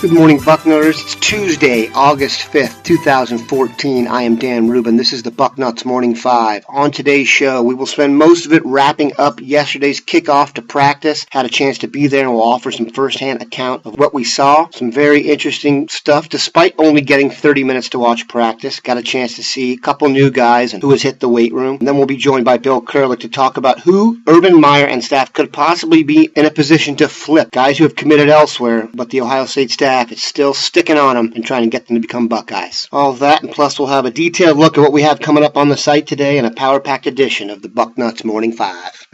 Good morning, Bucknutters. It's Tuesday, August 5th, 2014. I am Dan Rubin. This is the Bucknuts Morning 5. On today's show, we will spend most of it wrapping up yesterday's kickoff to practice. Had a chance to be there and we'll offer some first-hand account of what we saw. Some very interesting stuff, despite only getting 30 minutes to watch practice. Got a chance to see a couple new guys and who has hit the weight room. And then we'll be joined by Bill Kurelic to talk about who Urban Meyer and staff could possibly be in a position to flip. Guys who have committed elsewhere, but the Ohio State staff is still sticking on them and trying to get them to become Buckeyes. All of that, and plus we'll have a detailed look at what we have coming up on the site today in a power-packed edition of the Bucknuts Morning 5.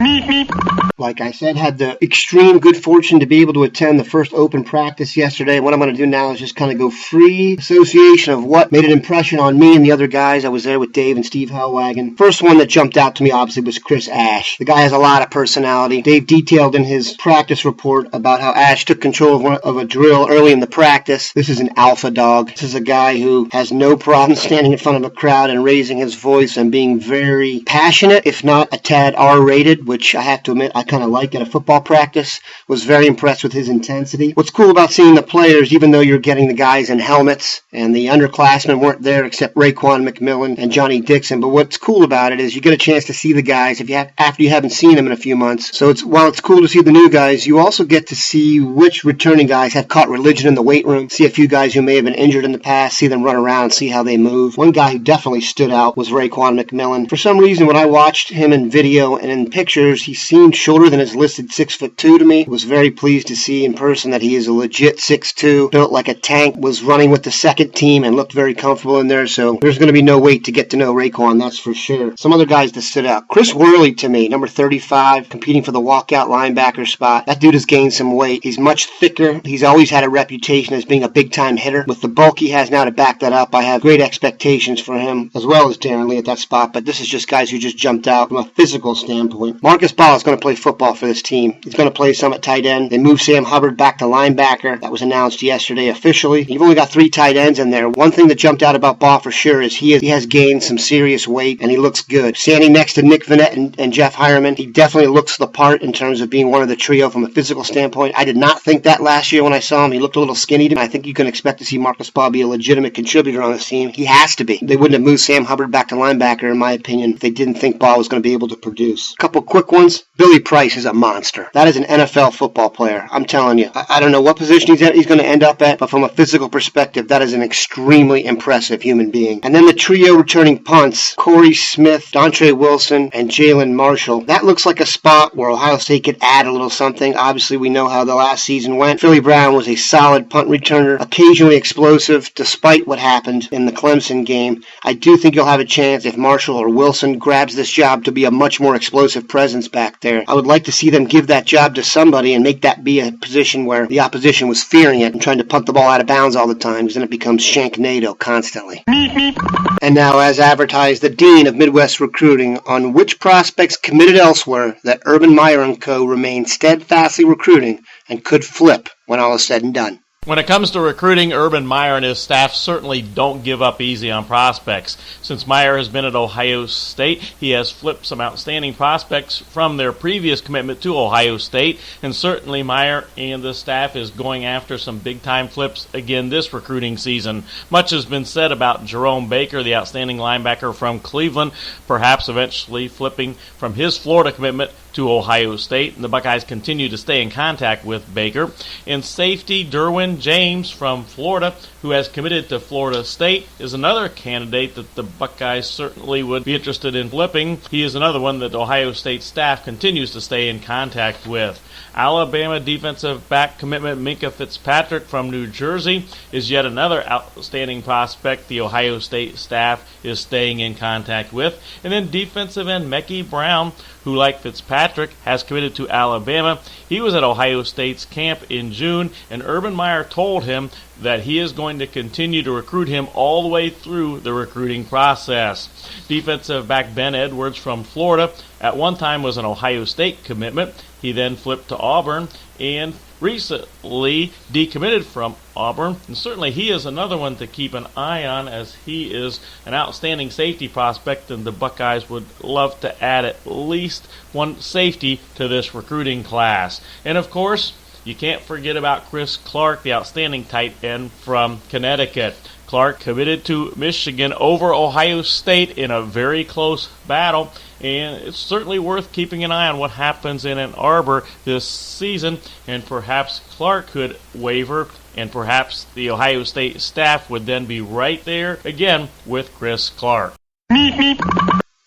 Like I said, had the extreme good fortune to be able to attend the first open practice yesterday. What I'm going to do now is just kind of go free association of what made an impression on me and the other guys. I was there with Dave and Steve Hellwagon. First one that jumped out to me, obviously, was Chris Ash. The guy has a lot of personality. Dave detailed in his practice report about how Ash took control of a drill early in the practice. This is an alpha dog. This is a guy who has no problem standing in front of a crowd and raising his voice and being very passionate, if not a tad R-rated, which I have to admit I kind of like at a football practice. Was very impressed with his intensity. What's cool about seeing the players, even though you're getting the guys in helmets and the underclassmen weren't there except Raekwon McMillan and Johnny Dixon, but what's cool about it is you get a chance to see the guys after you haven't seen them in a few months. So while it's cool to see the new guys, you also get to see which returning guys have caught religion in the weight room, see a few guys who may have been injured in the past, see them run around, see how they move. One guy who definitely stood out was Raekwon McMillan. For some reason, when I watched him in video and in pictures, he seemed shorter than his listed 6'2" to me. Was very pleased to see in person that he is a legit 6'2", built like a tank, was running with the second team and looked very comfortable in there, so there's going to be no wait to get to know Raekwon, that's for sure. Some other guys that stood out. Chris Worley to me, number 35, competing for the walkout linebacker spot. That dude has gained some weight. He's much thicker. He's always had a reputation as being a big-time hitter. With the bulk he has now to back that up, I have great expectations for him, as well as Darren Lee at that spot, but this is just guys who just jumped out from a physical standpoint. Marcus Ball is going to play football for this team. He's going to play some at tight end. They moved Sam Hubbard back to linebacker. That was announced yesterday officially. You've only got 3 tight ends in there. One thing that jumped out about Ball for sure is he has gained some serious weight, and he looks good. Standing next to Nick Vannett and Jeff Hireman, he definitely looks the part in terms of being one of the trio from a physical standpoint. I did not think that last year when I saw him. He looked a little skinny to me. I think you can expect to see Marcus Ball be a legitimate contributor on this team. He has to be. They wouldn't have moved Sam Hubbard back to linebacker, in my opinion, if they didn't think Ball was going to be able to produce. A couple quick ones. Billy Price is a monster. That is an NFL football player. I'm telling you. I don't know what position he's going to end up at, but from a physical perspective, that is an extremely impressive human being. And then the trio returning punts, Corey Smith, Dontre Wilson, and Jalen Marshall. That looks like a spot where Ohio State could add a little something. Obviously, we know how the last season went. Philly Brown was a solid punt returner, occasionally explosive, despite what happened in the Clemson game. I do think you'll have a chance if Marshall or Wilson grabs this job to be a much more explosive presence back there. I would like to see them give that job to somebody and make that be a position where the opposition was fearing it and trying to punt the ball out of bounds all the time, because then it becomes Shanknado constantly. And now, as advertised, the Dean of Midwest Recruiting on which prospects committed elsewhere that Urban Meyer and Co. remain steadfastly recruiting and could flip when all is said and done. When it comes to recruiting, Urban Meyer and his staff certainly don't give up easy on prospects. Since Meyer has been at Ohio State, he has flipped some outstanding prospects from their previous commitment to Ohio State, and certainly Meyer and the staff is going after some big-time flips again this recruiting season. Much has been said about Jerome Baker, the outstanding linebacker from Cleveland, perhaps eventually flipping from his Florida commitment to Ohio State, and the Buckeyes continue to stay in contact with Baker. In safety, Derwin James from Florida, who has committed to Florida State, is another candidate that the Buckeyes certainly would be interested in flipping. He is another one that the Ohio State staff continues to stay in contact with. Alabama defensive back commitment Minkah Fitzpatrick from New Jersey is yet another outstanding prospect the Ohio State staff is staying in contact with. And then defensive end Mekhi Brown, who, like Fitzpatrick, has committed to Alabama. He was at Ohio State's camp in June, and Urban Meyer told him that he is going to continue to recruit him all the way through the recruiting process. Defensive back Ben Edwards from Florida at one time was an Ohio State commitment. He then flipped to Auburn and recently decommitted from Auburn, and certainly he is another one to keep an eye on, as he is an outstanding safety prospect, and the Buckeyes would love to add at least one safety to this recruiting class. And of course, You can't forget about Chris Clark, the outstanding tight end from Connecticut. Clark committed to Michigan over Ohio State in a very close battle, and it's certainly worth keeping an eye on what happens in Ann Arbor this season, and perhaps Clark could waver, and perhaps the Ohio State staff would then be right there again with Chris Clark.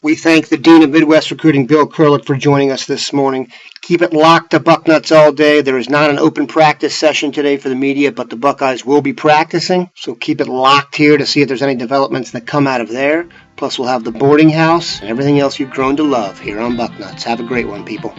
We thank the Dean of Midwest Recruiting, Bill Kurelic, for joining us this morning. Keep it locked to Bucknuts all day. There is not an open practice session today for the media, but the Buckeyes will be practicing. So keep it locked here to see if there's any developments that come out of there. Plus, we'll have the boarding house and everything else you've grown to love here on Bucknuts. Have a great one, people.